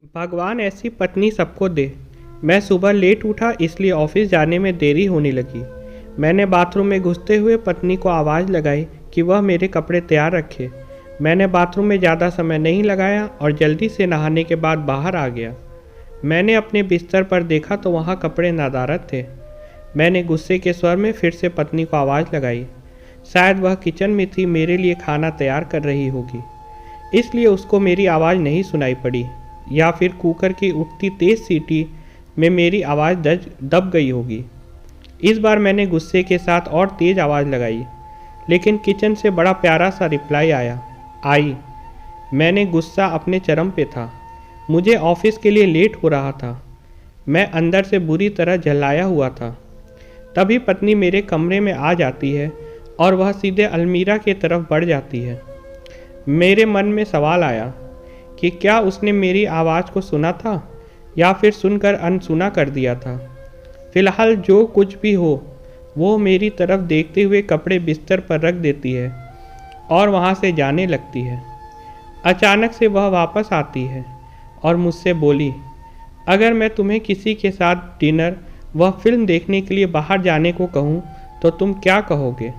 भगवान ऐसी पत्नी सबको दे। मैं सुबह लेट उठा इसलिए ऑफिस जाने में देरी होने लगी। मैंने बाथरूम में घुसते हुए पत्नी को आवाज़ लगाई कि वह मेरे कपड़े तैयार रखे। मैंने बाथरूम में ज़्यादा समय नहीं लगाया और जल्दी से नहाने के बाद बाहर आ गया। मैंने अपने बिस्तर पर देखा तो वहाँ कपड़े नदारद थे। मैंने गुस्से के स्वर में फिर से पत्नी को आवाज़ लगाई। शायद वह किचन में थी, मेरे लिए खाना तैयार कर रही होगी, इसलिए उसको मेरी आवाज़ नहीं सुनाई पड़ी, या फिर कुकर की उठती तेज़ सीटी में मेरी आवाज़ दब गई होगी। इस बार मैंने गुस्से के साथ और तेज़ आवाज़ लगाई, लेकिन किचन से बड़ा प्यारा सा रिप्लाई आई। मैंने गुस्सा अपने चरम पे था। मुझे ऑफिस के लिए लेट हो रहा था। मैं अंदर से बुरी तरह जलाया हुआ था। तभी पत्नी मेरे कमरे में आ जाती है और वह सीधे अलमीरा की तरफ बढ़ जाती है। मेरे मन में सवाल आया कि क्या उसने मेरी आवाज़ को सुना था या फिर सुनकर अनसुना कर दिया था। फिलहाल जो कुछ भी हो, वो मेरी तरफ देखते हुए कपड़े बिस्तर पर रख देती है और वहाँ से जाने लगती है। अचानक से वह वापस आती है और मुझसे बोली, अगर मैं तुम्हें किसी के साथ डिनर व फिल्म देखने के लिए बाहर जाने को कहूँ तो तुम क्या कहोगे?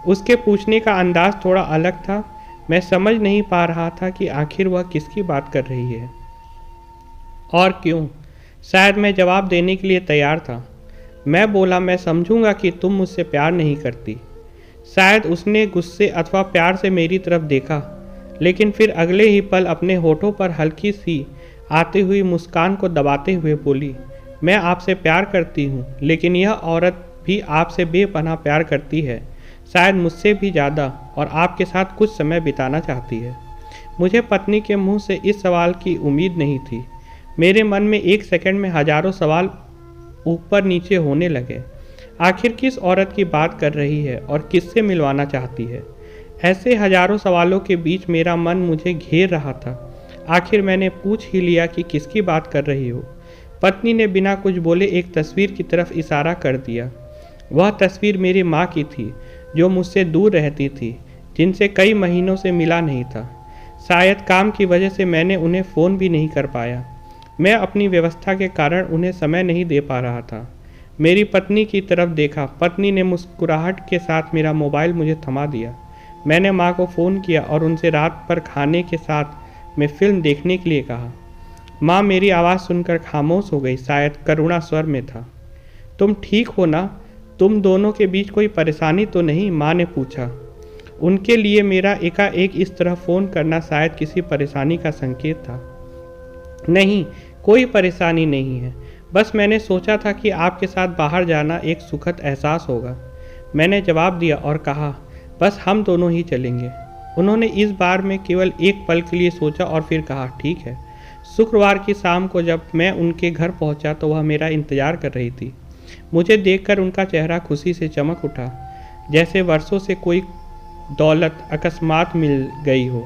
उसके पूछने का अंदाज थोड़ा अलग था। मैं समझ नहीं पा रहा था कि आखिर वह किसकी बात कर रही है और क्यों। शायद मैं जवाब देने के लिए तैयार था। मैं बोला, मैं समझूंगा कि तुम मुझसे प्यार नहीं करती। शायद उसने गुस्से अथवा प्यार से मेरी तरफ देखा, लेकिन फिर अगले ही पल अपने होठों पर हल्की सी आती हुई मुस्कान को दबाते हुए बोली, मैं आपसे प्यार करती हूँ, लेकिन यह औरत भी आपसे बेपनाह प्यार करती है, शायद मुझसे भी ज़्यादा, और आपके साथ कुछ समय बिताना चाहती है। मुझे पत्नी के मुंह से इस सवाल की उम्मीद नहीं थी। मेरे मन में एक सेकंड में हजारों सवाल ऊपर नीचे होने लगे। आखिर किस औरत की बात कर रही है और किससे मिलवाना चाहती है? ऐसे हजारों सवालों के बीच मेरा मन मुझे घेर रहा था। आखिर मैंने पूछ ही लिया कि किसकी बात कर रही हो। पत्नी ने बिना कुछ बोले एक तस्वीर की तरफ इशारा कर दिया। वह तस्वीर मेरी माँ की थी, जो मुझसे दूर रहती थी, जिनसे कई महीनों से मिला नहीं था। शायद काम की वजह से मैंने उन्हें फ़ोन भी नहीं कर पाया। मैं अपनी व्यवस्था के कारण उन्हें समय नहीं दे पा रहा था। मेरी पत्नी की तरफ देखा। पत्नी ने मुस्कुराहट के साथ मेरा मोबाइल मुझे थमा दिया। मैंने माँ को फ़ोन किया और उनसे रात पर खाने के साथ में फ़िल्म देखने के लिए कहा। माँ मेरी आवाज़ सुनकर खामोश हो गई, शायद करुणा स्वर में था। तुम ठीक हो ना? तुम दोनों के बीच कोई परेशानी तो नहीं? माँ ने पूछा। उनके लिए मेरा एकाएक इस तरह फ़ोन करना शायद किसी परेशानी का संकेत था। नहीं, कोई परेशानी नहीं है। बस मैंने सोचा था कि आपके साथ बाहर जाना एक सुखद एहसास होगा। मैंने जवाब दिया और कहा, बस हम दोनों ही चलेंगे। उन्होंने इस बार में केवल एक पल के लिए सोचा और फिर कहा, ठीक है। शुक्रवार की शाम को जब मैं उनके घर पहुंचा तो वह मेरा इंतज़ार कर रही थी। मुझे देखकर उनका चेहरा खुशी से चमक उठा, जैसे वर्षों से कोई दौलत अकस्मात मिल गई हो।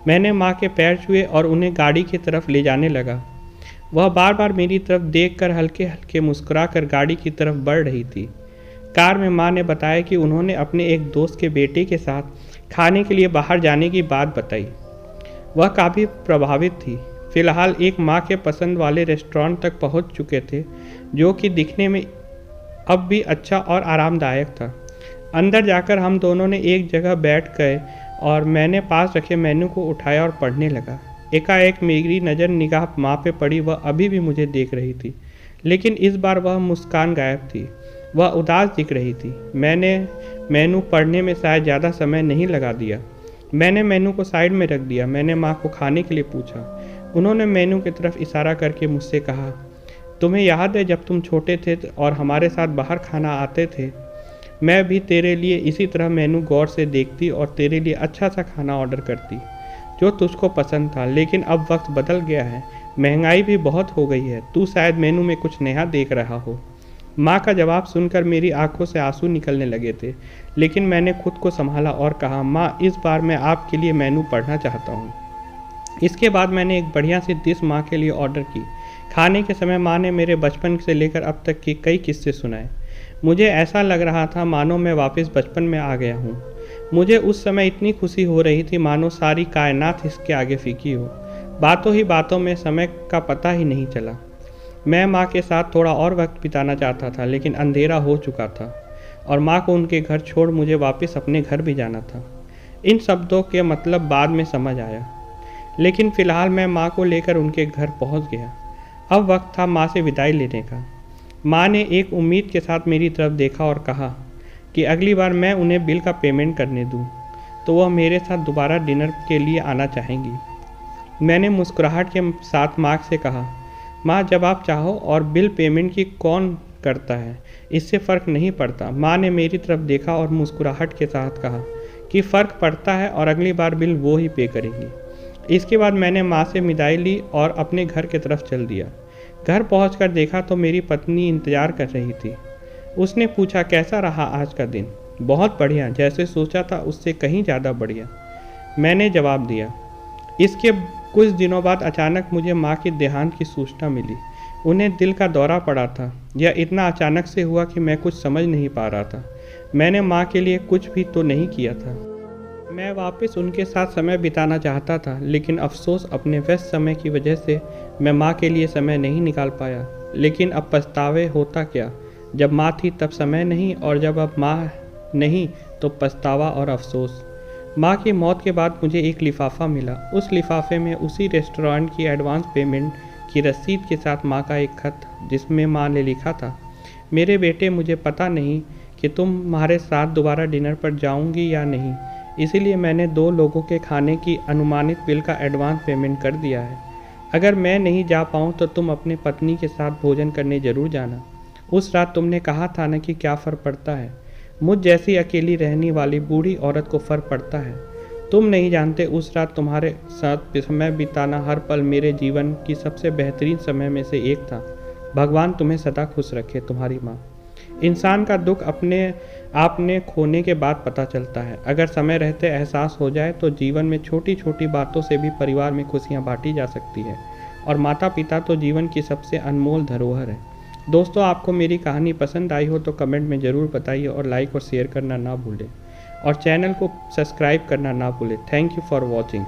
मैंने माँ के पैर छुए और उन्हें गाड़ी की तरफ ले जाने लगा। वह बार बार मेरी तरफ देखकर हल्के हल्के मुस्कुराकर गाड़ी की तरफ बढ़ रही थी। कार में माँ ने बताया कि उन्होंने अपने एक दोस्त के बेटे के साथ खाने के लिए बाहर जाने की बात बताई। वह काफ़ी प्रभावित थी। फिलहाल एक माँ के पसंद वाले रेस्टोरेंट तक पहुँच चुके थे, जो कि दिखने में अब भी अच्छा और आरामदायक था। अंदर जाकर हम दोनों ने एक जगह बैठ गए और मैंने पास रखे मेन्यू को उठाया और पढ़ने लगा। एकाएक मेरी नज़र निगाह माँ पे पड़ी। वह अभी भी मुझे देख रही थी, लेकिन इस बार वह मुस्कान गायब थी। वह उदास दिख रही थी। मैंने मेनू पढ़ने में शायद ज़्यादा समय नहीं लगा दिया। मैंने मेनू को साइड में रख दिया। मैंने माँ को खाने के लिए पूछा। उन्होंने मेनू की तरफ इशारा करके मुझसे कहा, तुम्हें याद है जब तुम छोटे थे और हमारे साथ बाहर खाना आते थे? मैं भी तेरे लिए इसी तरह मेनू गौर से देखती और तेरे लिए अच्छा सा खाना ऑर्डर करती जो तुझको पसंद था। लेकिन अब वक्त बदल गया है, महंगाई भी बहुत हो गई है। तू शायद मेनू में कुछ नया देख रहा हो। माँ का जवाब सुनकर मेरी आंखों से आंसू निकलने लगे थे, लेकिन मैंने खुद को संभाला और कहा, माँ इस बार मैं आपके लिए मेनू पढ़ना चाहता हूँ। इसके बाद मैंने एक बढ़िया सी डिश माँ के लिए ऑर्डर की। खाने के समय माँ ने मेरे बचपन से लेकर अब तक के कई किस्से सुनाए। मुझे ऐसा लग रहा था मानो मैं वापस बचपन में आ गया हूँ। मुझे उस समय इतनी खुशी हो रही थी मानो सारी कायनात इसके आगे फीकी हो। बातों ही बातों में समय का पता ही नहीं चला। मैं माँ के साथ थोड़ा और वक्त बिताना चाहता था, लेकिन अंधेरा हो चुका था और माँ को उनके घर छोड़ मुझे वापस अपने घर भी जाना था। इन शब्दों के मतलब बाद में समझ आया, लेकिन फ़िलहाल मैं माँ को लेकर उनके घर पहुँच गया। अब वक्त था माँ से विदाई लेने का। माँ ने एक उम्मीद के साथ मेरी तरफ देखा और कहा कि अगली बार मैं उन्हें बिल का पेमेंट करने दूँ तो वह मेरे साथ दोबारा डिनर के लिए आना चाहेंगी। मैंने मुस्कुराहट के साथ माँ से कहा, माँ जब आप चाहो, और बिल पेमेंट की कौन करता है, इससे फ़र्क नहीं पड़ता। माँ ने मेरी तरफ देखा और मुस्कुराहट के साथ कहा कि फ़र्क पड़ता है और अगली बार बिल वो ही पे करेंगी। इसके बाद मैंने माँ से विदाई ली और अपने घर की तरफ चल दिया। घर पहुंचकर देखा तो मेरी पत्नी इंतज़ार कर रही थी। उसने पूछा, कैसा रहा आज का दिन? बहुत बढ़िया, जैसे सोचा था उससे कहीं ज़्यादा बढ़िया, मैंने जवाब दिया। इसके कुछ दिनों बाद अचानक मुझे माँ के देहांत की सूचना मिली। उन्हें दिल का दौरा पड़ा था। यह इतना अचानक से हुआ कि मैं कुछ समझ नहीं पा रहा था। मैंने माँ के लिए कुछ भी तो नहीं किया था। मैं वापस उनके साथ समय बिताना चाहता था, लेकिन अफसोस अपने व्यस्त समय की वजह से मैं माँ के लिए समय नहीं निकाल पाया। लेकिन अब पछतावे होता क्या, जब माँ थी तब समय नहीं, और जब अब माँ नहीं तो पछतावा और अफसोस। माँ की मौत के बाद मुझे एक लिफाफा मिला। उस लिफाफे में उसी रेस्टोरेंट की एडवांस पेमेंट की रसीद के साथ माँ का एक खत, जिसमें माँ ने लिखा था, मेरे बेटे, मुझे पता नहीं कि तुम्हारे साथ दोबारा डिनर पर जाऊंगी या नहीं, इसीलिए मैंने 2 लोगों के खाने की अनुमानित बिल का एडवांस पेमेंट कर दिया है। अगर मैं नहीं जा पाऊँ तो तुम अपने पत्नी के साथ भोजन करने ज़रूर जाना। उस रात तुमने कहा था ना कि क्या फ़र्क पड़ता है। मुझ जैसी अकेली रहने वाली बूढ़ी औरत को फ़र्क पड़ता है। तुम नहीं जानते, उस रात तुम्हारे साथ समय बिताना हर पल मेरे जीवन की सबसे बेहतरीन समय में से एक था। भगवान तुम्हें सदा खुश रखे, तुम्हारी माँ। इंसान का दुख अपने आपने खोने के बाद पता चलता है। अगर समय रहते एहसास हो जाए तो जीवन में छोटी छोटी बातों से भी परिवार में खुशियाँ बांटी जा सकती है, और माता पिता तो जीवन की सबसे अनमोल धरोहर है। दोस्तों, आपको मेरी कहानी पसंद आई हो तो कमेंट में ज़रूर बताइए, और लाइक और शेयर करना ना भूलें, और चैनल को सब्सक्राइब करना ना भूलें। Thank you for watching.